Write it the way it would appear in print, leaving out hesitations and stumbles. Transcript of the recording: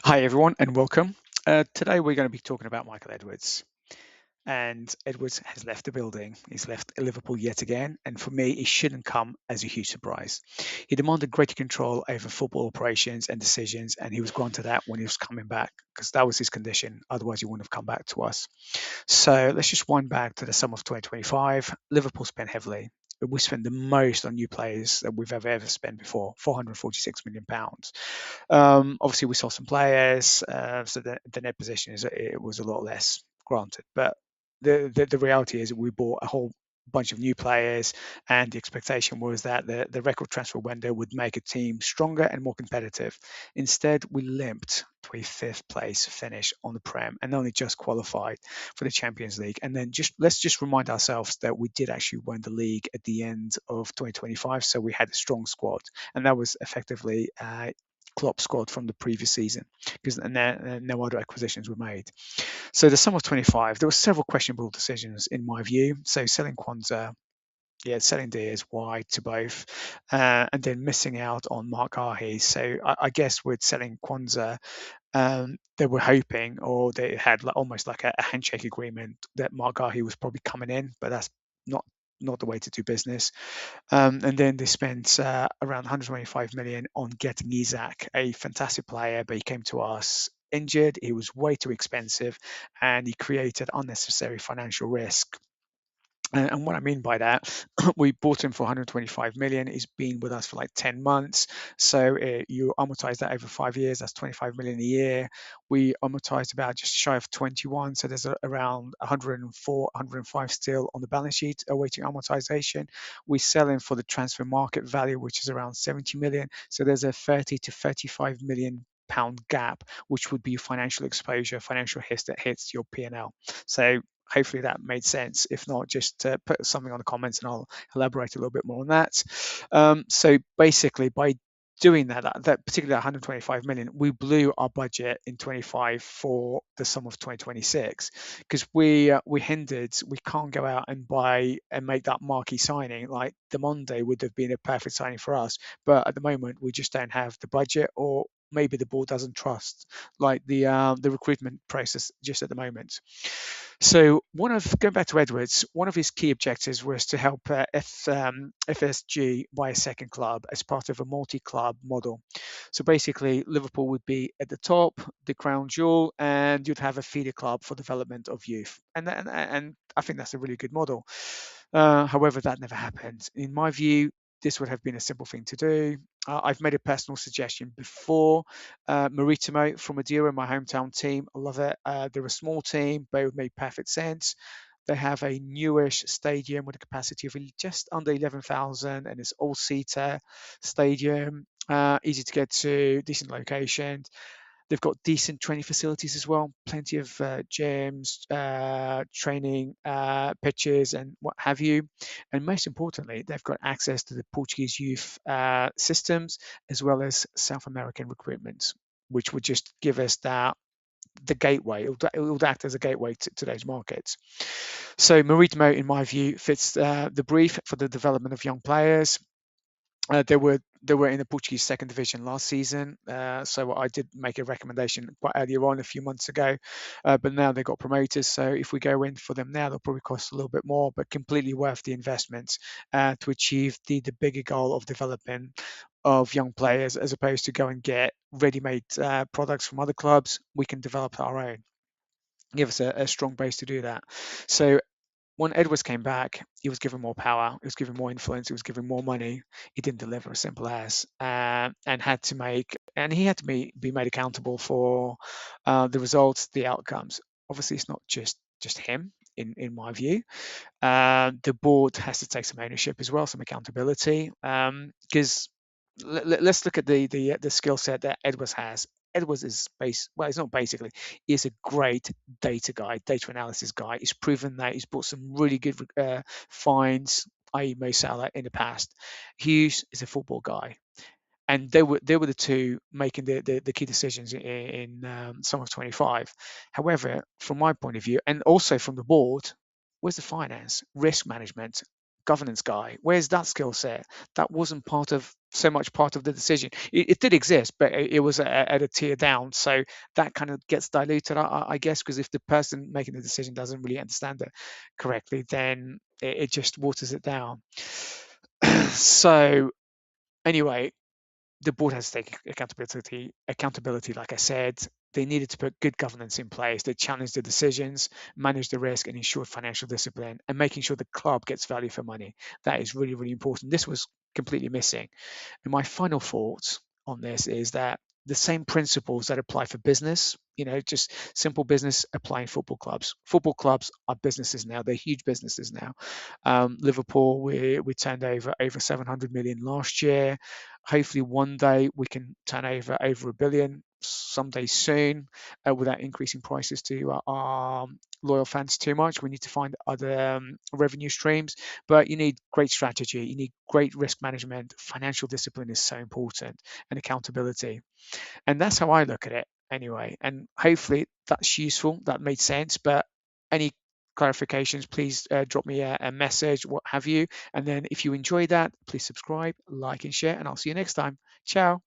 Hi, everyone, and welcome. Today, we're going to be talking about Michael Edwards. And Edwards has left the building. He's left Liverpool yet again. And for me, it shouldn't come as a huge surprise. He demanded greater control over football operations and decisions, and he was granted that when he was coming back because that was his condition. Otherwise, he wouldn't have come back to us. So let's just wind back to the summer of 2025. Liverpool spent heavily. We spent the most on new players that we've ever spent before, £446 million. Obviously, we saw some players, so the net position is it was a lot less, granted. But the reality is we bought a whole bunch of new players, and the expectation was that the record transfer window would make a team stronger and more competitive. Instead, we limped to a fifth place finish on the Prem and only just qualified for the Champions League. And then let's just remind ourselves that we did actually win the league at the end of 2025, so we had a strong squad, and that was effectively Klopp squad from the previous season because no other acquisitions were made. So the summer of 25, there were several questionable decisions in my view. So selling Quansah, yeah, selling Diaz wide to both, and then missing out on Mark Ahi. So I guess with selling Quansah, they were hoping, or they had almost like a handshake agreement that Mark Ahi was probably coming in, but that's not not the way to do business. And then they spent around 125 million on getting Isak, a fantastic player, but he came to us injured. He was way too expensive, and he created unnecessary financial risk. And what I mean by that, we bought him for 125 million. He's been with us for like 10 months. So you amortize that over 5 years, that's 25 million a year. We amortized about just shy of 21. So there's around 104, 105 still on the balance sheet awaiting amortization. We sell him for the transfer market value, which is around 70 million. So there's a 30 to 35 million pound gap, which would be financial exposure, financial hit that hits your P&L. So hopefully that made sense. If not, just put something on the comments and I'll elaborate a little bit more on that. So basically, by doing that particular 125 million, we blew our budget in 25 for the sum of 2026 because we hindered. We can't go out and buy and make that marquee signing. Like the Monday would have been a perfect signing for us, but at the moment we just don't have the budget, or maybe the board doesn't trust like the recruitment process just at the moment. So going back to Edwards, one of his key objectives was to help FSG buy a second club as part of a multi-club model. So basically, Liverpool would be at the top, the crown jewel, and you'd have a feeder club for development of youth. And I think that's a really good model. However, that never happened. In my view, this would have been a simple thing to do. I've made a personal suggestion before. Maritimo from Madeira, my hometown team, I love it. They're a small team, but it would make perfect sense. They have a newish stadium with a capacity of just under 11,000, and it's all-seater stadium, easy to get to, decent location. They've got decent training facilities as well, plenty of gyms, training pitches, and what have you. And most importantly, they've got access to the Portuguese youth systems as well as South American recruitment, which would just give us the gateway. It will act as a gateway to those markets. So Maritimo, in my view, fits the brief for the development of young players. They were in the Portuguese second division last season, so I did make a recommendation quite earlier on a few months ago, but now they got promoted. So if we go in for them now, they'll probably cost a little bit more, but completely worth the investment to achieve the bigger goal of developing of young players, as opposed to go and get ready-made products from other clubs. We can develop our own. Give us a strong base to do that. So when Edwards came back, he was given more power, he was given more influence, he was given more money. He didn't deliver, as simple as, and he had to be made accountable for the results, the outcomes. Obviously, it's not just him. In my view, the board has to take some ownership as well, some accountability, because let's look at the skill set that Edwards has. Edwards is well, he's not basically, he's a great data guy, data analysis guy. He's proven that he's brought some really good finds, i.e. Mo Salah in the past. Hughes is a football guy. And they were the two making the key decisions in summer of 25. However, from my point of view, and also from the board, where's the finance, risk management, governance guy? Where's that skill set? That wasn't part of so much part of the decision. It did exist, but it was at a tier down. So that kind of gets diluted, I guess, because if the person making the decision doesn't really understand it correctly, then it just waters it down. So anyway, the board has to take accountability, like I said. They needed to put good governance in place. They challenged the decisions, managed the risk, and ensured financial discipline, and making sure the club gets value for money. That is really, really important. This was completely missing. And my final thought on this is that the same principles that apply for business, just simple business, apply in football clubs. Football clubs are businesses now; they're huge businesses now. Liverpool, we turned over 700 million last year. Hopefully, one day we can turn over a billion someday soon, without increasing prices to our loyal fans too much. We need to find other revenue streams, but you need great strategy, you need great risk management. Financial discipline is so important, and accountability. And that's how I look at it anyway. And hopefully that's useful, that made sense. But any clarifications, please drop me a message, what have you. And then if you enjoy that, please subscribe, like, and share. And I'll see you next time. Ciao.